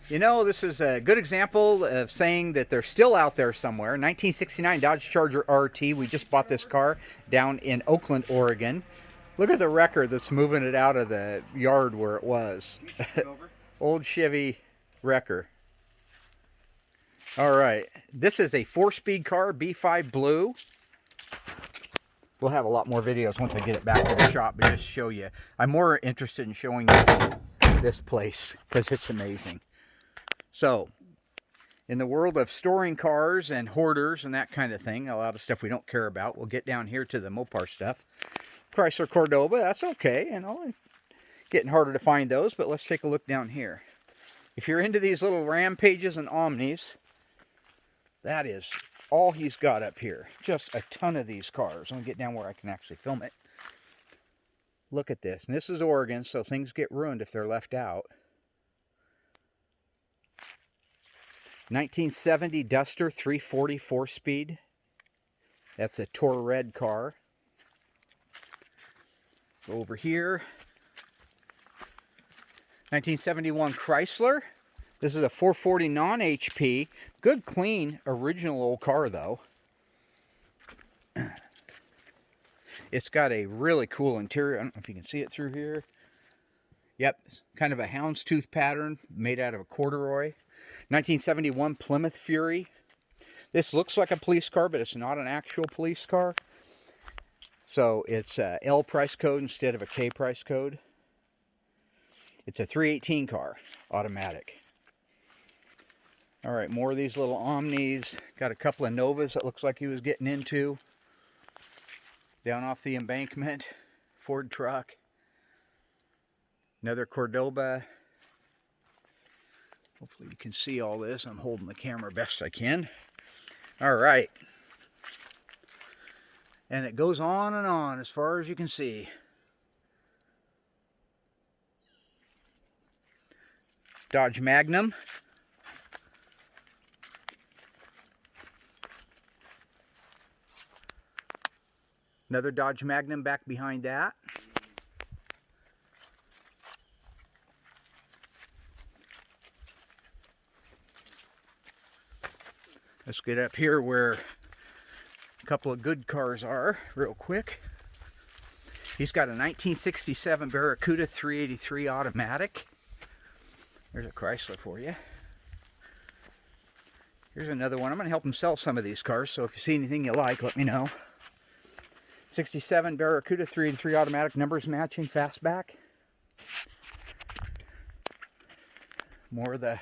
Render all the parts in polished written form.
You know, this is a good example of saying that they're still out there somewhere. 1969 Dodge Charger RT. We just bought this car down in Oakland, Oregon. Look at the wrecker that's moving it out of the yard where it was. Old Chevy wrecker. All right. This is a 4-speed car, B5 blue. We'll have a lot more videos once I get it back to the shop, but just show you. I'm more interested in showing you this place because it's amazing. So, in the world of storing cars and hoarders and that kind of thing, a lot of stuff we don't care about, we'll get down here to the Mopar stuff. Chrysler Cordoba, that's okay, you know, getting harder to find those, but let's take a look down here. If you're into these little Rampages and Omnis, that is all he's got up here. Just a ton of these cars. I'm going to get down where I can actually film it. Look at this. And this is Oregon, so things get ruined if they're left out. 1970 Duster 340 4-speed. That's a Tour Red car. Go over here. 1971 Chrysler. This is a 440 non-HP. Good, clean, original old car, though. It's got a really cool interior. I don't know if you can see it through here. Yep, kind of a houndstooth pattern made out of a corduroy. 1971 Plymouth Fury. This looks like a police car, but it's not an actual police car. So it's a L price code instead of a K price code. It's a 318 car, automatic. All right, more of these little Omnis. Got a couple of Novas that looks like he was getting into. Down off the embankment. Ford truck. Another Cordoba. Hopefully you can see all this. I'm holding the camera best I can. All right. And it goes on and on as far as you can see. Dodge Magnum. Another Dodge Magnum back behind that. Let's get up here where a couple of good cars are real quick. He's got a 1967 Barracuda 383 automatic. There's a Chrysler for you. Here's another one. I'm going to help him sell some of these cars, so if you see anything you like, let me know. 67 Barracuda 383 automatic, numbers matching, fastback. More of the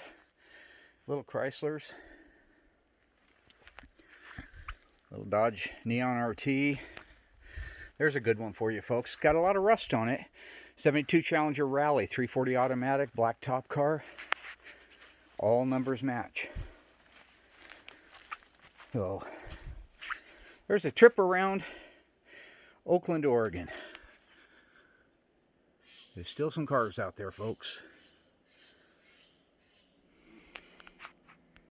little Chryslers. Little Dodge Neon RT. There's a good one for you folks. Got a lot of rust on it. 72 Challenger Rally 340 automatic, black top car. All numbers match. So there's a trip around Oakland, Oregon. There's still some cars out there, folks.